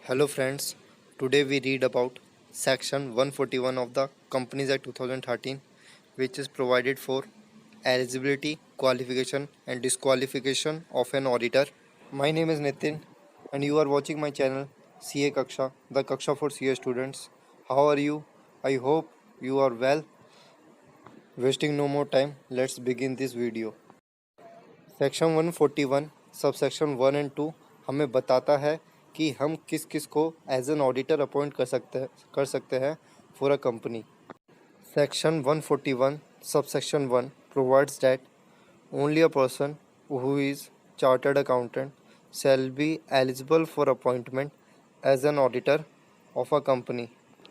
Hello friends, today we read about section 141 of the Companies Act 2013, which is provided for eligibility, qualification and disqualification of an auditor. My name is Nitin and you are watching my channel CA Kaksha, the Kaksha for CA students. How are you? I hope you are well. Wasting no more time, let's begin this video. Section 141 subsection 1 and 2 हमें बताता है कि हम किस किस को as an auditor appoint कर सकते हैं for a company. Section 141 subsection 1 provides that only a person who is chartered accountant shall be eligible for appointment as an auditor of a company.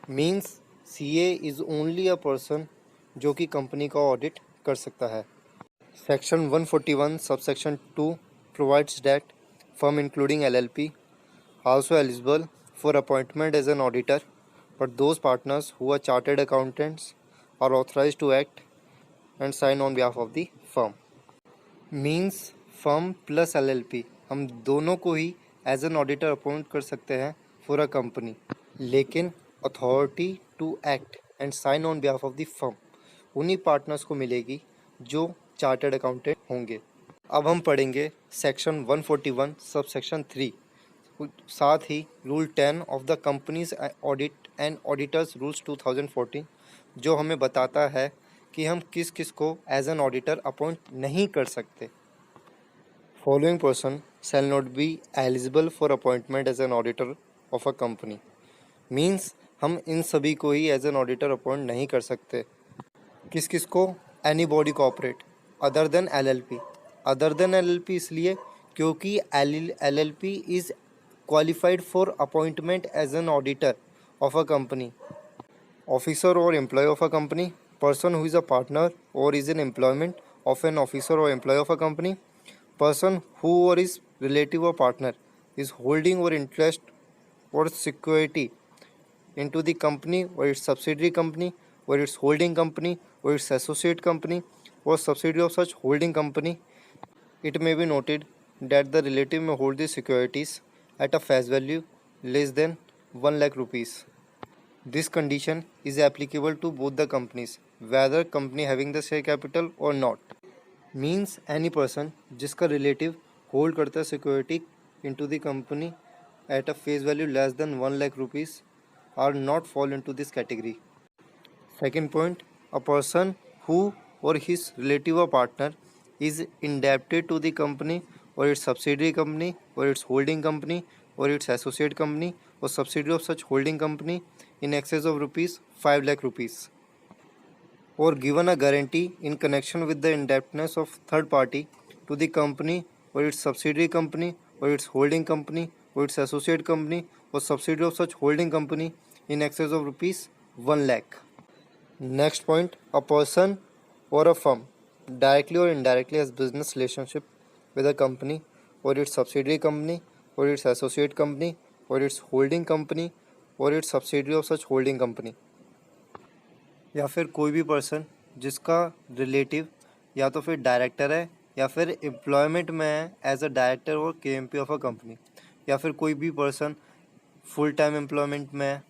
Means CA is only a person जो कि company का audit कर सकता है। Section 141 subsection 2 provides that firm including LLP also eligible for appointment as an auditor, but those partners who are chartered accountants are authorized to act and sign on behalf of the firm. Means firm plus LLP हम दोनों को ही as an auditor appoint कर सकते हैं for a company, लेकिन authority to act and sign on behalf of the firm उन्हीं partners को मिलेगी जो चार्टर्ड अकाउंटेंट होंगे। अब हम पढ़ेंगे सेक्शन 141 सब सेक्शन 3, साथ ही rule 10 of the companies audit and auditors rules 2014, जो हमें बताता है कि हम किस किस को एज एन ऑडिटर अपॉइंट नहीं कर सकते। Following person shall not be eligible for appointment as an auditor of a company. Means हम इन सभी को ही एज एन ऑडिटर अपॉइंट नहीं कर सकते। किस किस को? Any body corporate other than LLP। Other than LLP इसलिए क्योंकि LLP is qualified for appointment as an auditor of a company. Officer और employee of a company, person who is a partner और is an employment of an officer और employee of a company, person who or is relative or partner is holding or interest or security into the company or its subsidiary company or its holding company or its associate company or subsidiary of such holding company. It may be noted that the relative may hold the securities at a face value less than 1 lakh rupees. This condition is applicable to both the companies, whether company having the share capital or not. Means any person जिसका relative hold करता है security into the company at a face value less than 1 lakh rupees are not fall into this category. Second point, a person who और his relative और partner is indebted to the company और its subsidiary company और its holding company और its associate company और subsidiary of such holding company in excess of rupees 5 lakh rupees, or given a guarantee in connection with the indebtedness of third party to the company or its subsidiary company or its holding company or its associate company or subsidiary of such holding company in excess of rupees 1 lakh. Next point, a person or a firm directly or indirectly has business relationship with a company or its subsidiary company or its associate company or its holding company or its subsidiary of such holding company, या फिर कोई भी person जिसका relative या तो फिर director है या फिर एम्प्लॉयमेंट में है एज अ डायरेक्टर और KMP ऑफ अ कंपनी, या फिर कोई भी पर्सन फुल टाइम एम्प्लॉयमेंट में है,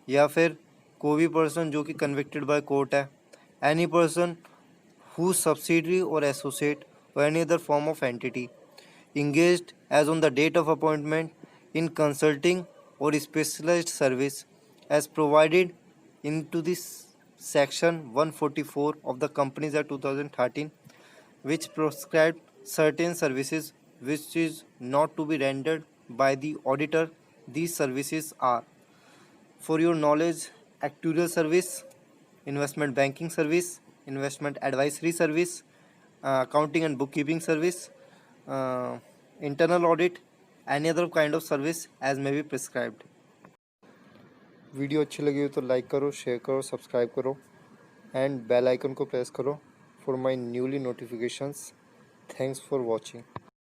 या फिर कोई भी पर्सन जो कि कन्विक्टेड बाय कोर्ट है, एनी पर्सन हु सब्सिडरी और एसोसिएट और any other form of entity engaged as on the date of appointment in consulting or specialized service as provided into this section 144 of the Companies Act 2013, which prescribed certain services which is not to be rendered by the auditor. These services are, for your knowledge, actuarial service, investment banking service, investment advisory service, accounting and bookkeeping service, internal audit, any other kind of service as may be prescribed. Video अच्छी लगी हो तो like करो, share करो, subscribe करो and bell icon को press करो for my newly notifications. Thanks for watching.